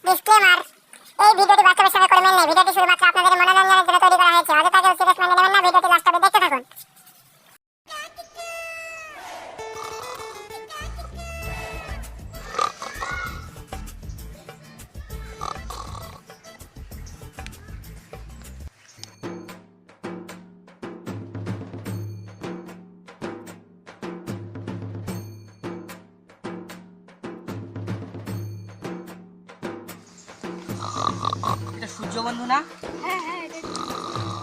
Disclaimer, এই ভিডিওটি বাস্তবের সঙ্গে কোনো মিল নেই। ভিডিওটি শুধুমাত্র আপনাদের মনোরঞ্জনের জন্য তৈরি করা হয়েছে। অযথা কেউ সিরিয়াস মেনে নেবেন না। ভিডিওটি লাস্ট অবধি দেখতে থাকুন। এটা সূর্য বন্ধু না? হ্যাঁ হ্যাঁ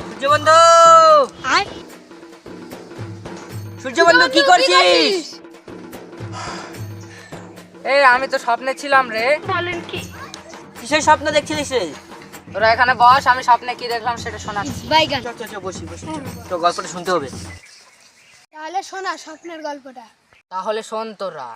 সূর্য বন্ধু, সূর্য বন্ধু কি করছিস? এই আমি তো স্বপ্নে ছিলাম রে। বলেন কি? কিসের স্বপ্ন দেখছিলিস রে? তোরা এখানে বস, আমি স্বপ্নে কি দেখলাম সেটা শোনাচ্ছি। বাইগান। চল চল চল, বসি বসি, তো গল্পটা শুনতে হবে। তাহলে শোনা স্বপ্নের গল্পটা। তাহলে শোন তোরা।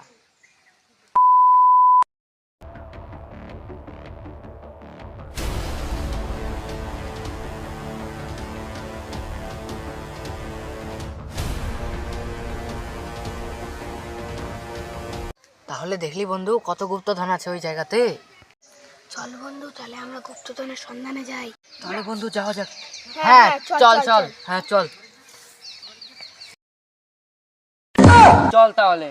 তাহলে দেখলি বন্ধু কত গুপ্তধন আছে ওই জায়গাতে। চল বন্ধু, তাহলে আমরা গুপ্তধনের সন্ধানে যাই। তাহলে বন্ধু যাওয়া যাক। হ্যাঁ, হ্যাঁ চল, চল চল, চল, চল। হ্যাঁ চল চল তাহলে।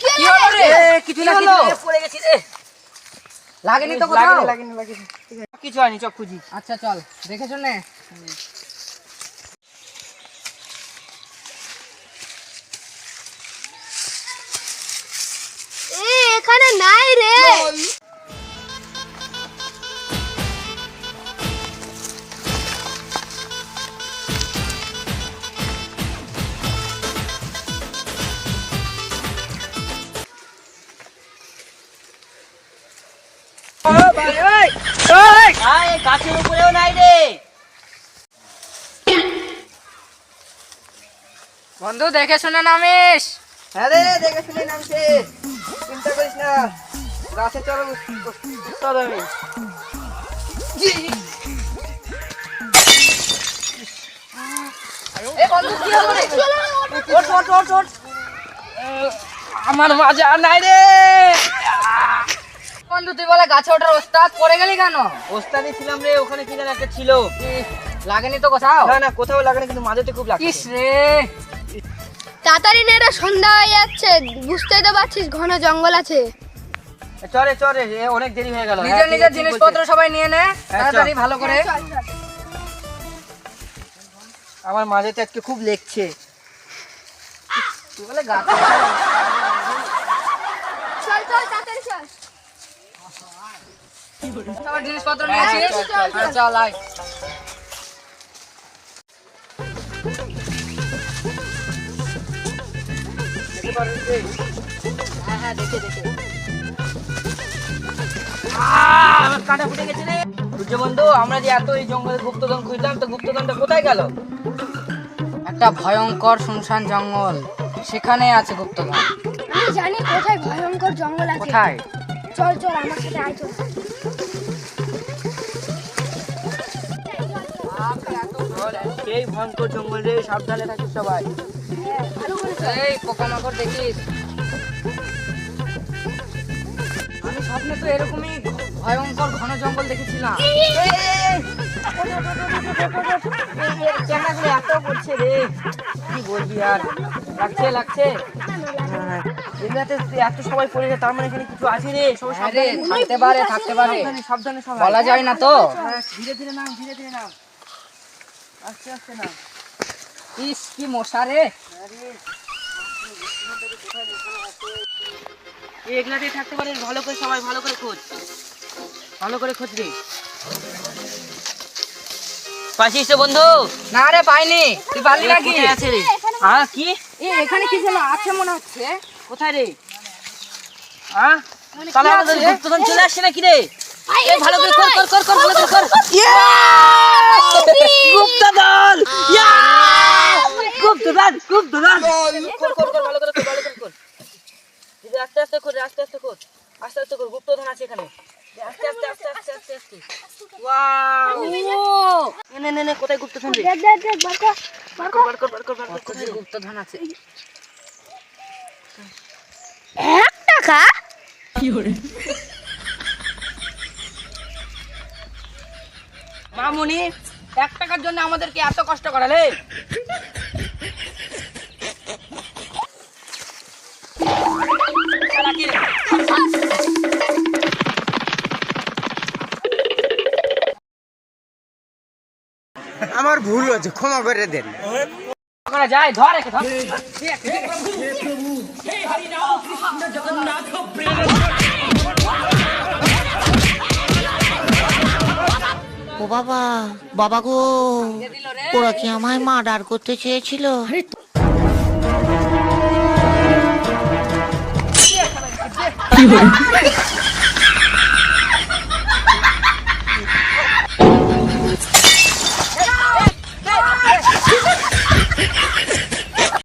কি হলো রে? কিছু না, কিছু না, পড়ে গেছি রে। লাগেনি তো কোথাও? লাগেনি কিছু হয়নি, চল খুঁজি। আচ্ছা চল, দেখে শুনে। এখানে নাই রে। গাছের উপরেও নাই রে। বন্ধু দেখে শুনে নামিস। হ্যাঁ রে, দেখে শুনে নামছে, চিন্তা করিস না। গাছে চড়ো, চল আমি। এ বন্ধু কি হলো রে? ওঠ ওঠ ওঠ ওঠ। আমার মাজা নাই রে। বন্ধু তুই বলে গাছে ওঠার ওস্তাদ, পড়ে গেলি কেন? ওস্তাদি ছিলাম রে, ওখানে কি যেন একটা ছিল। লাগেনি তো কোথাও? না না, কোথাও লাগেনি, কিন্তু মাঝেতে খুব লাগছে। ইস রে, তাড়াতাড়ি নে রে, সন্ধ্যা হয়ে যাচ্ছে। বুঝতেই তো পারছিস ঘন জঙ্গল আছে। চলে চলে, অনেক দেরি হয়ে গেল। নিজের নিজের জিনিসপত্র সবাই নিয়ে নে তাড়াতাড়ি ভালো করে। আমার মাঝেতে আজকে খুব লেগছে। তুই বলে গাছে চল চল, তাড়াতাড়ি চল। সবার জিনিসপত্র নিয়েছিস? চল, চল, চল। হ্যাঁ, চল আয়। হ্যাঁ হ্যাঁ, দেখে দেখে। আমার কাঁটা ফুটে গেছে রে। সূর্য বন্ধু, আমরা যে এত এই জঙ্গলে গুপ্তধন খুঁজলাম, তো গুপ্তধনটা কোথায় গেল? একটা ভয়ঙ্কর শুনশান জঙ্গল, সেখানে আছে গুপ্তধন। আমি জানি কোথায় ভয়ঙ্কর জঙ্গল আছে। কোথায়? চল চল, আমার সাথে আয় চল। সেই ভয়ঙ্কর জঙ্গল রে, সাবধানে থাকিস সবাই। হ্যাঁ, ভালো করে চল। এই পোকামাকড় দেখিস? আমি স্বপ্নে তো এরকমই ভয়ঙ্কর ঘন জঙ্গল দেখেছিলাম। চেহারাগুলো এত করছে রে, কি বলবি আর। লাগছে লাগছে। এগুলাতে এত সবাই পড়ে যায়, তার মানে এখানে কিছু আছে রে। সবাই হ্যাঁ রে, সাবধানে, থাকতে পারে থাকতে পারে, সাবধানে সাবধানে সবাই। বলা যায় না তো। হ্যাঁ, ধীরে ধীরে নাম, ধীরে ধীরে নাম, আস্তে আস্তে নাম। ইস কি মশা রে। এগুলাতে থাকতে পারে, ভালো করে সবাই ভালো করে খোঁজ, ভালো করে খোঁজ রে। পাচ্ছিস তো বন্ধু? না রে পাইনি, তুই পারলি নাকি? কোথায় আছে রে? হ্যাঁ কি? এখানে কি যেন আছে মনে হচ্ছে। কোথায় রে? হ্যাঁ, কি তাহলে আমাদের আছে? গুপ্তধন চলে আসছে নাকি রে? এই ভালো করে কর কর কর কর, ভালো করে কর। গুপ্তধন! গুপ্তধন গুপ্তধন! কর কর কর, ভালো করে কর, ভালো করে কর। দিদি আস্তে আস্তে কর, আস্তে আস্তে কর, আস্তে আস্তে কর। গুপ্তধন আছে এখানে। আস্তে আস্তে আস্তে আস্তে আস্তে আস্তে। ওয়াও! নে নে নে কোথায় গুপ্তধন রে? দেখ দেখ দেখ বার কর বার কর। বার কর বার কর বার কর কত কোথায় যে রে? গুপ্তধন আছে। 1 টাকা? মামুনি 1 টাকার জন্য আমাদেরকে এত কষ্ট করালে। শালা কি রে? আমার ভুল হয়েছে, ক্ষমা করে দেন। করা যায়, ধর একে ধর। ও বাবা, বাবা গো, ওরা কি আমায় মার্ডার করতে চেয়েছিল?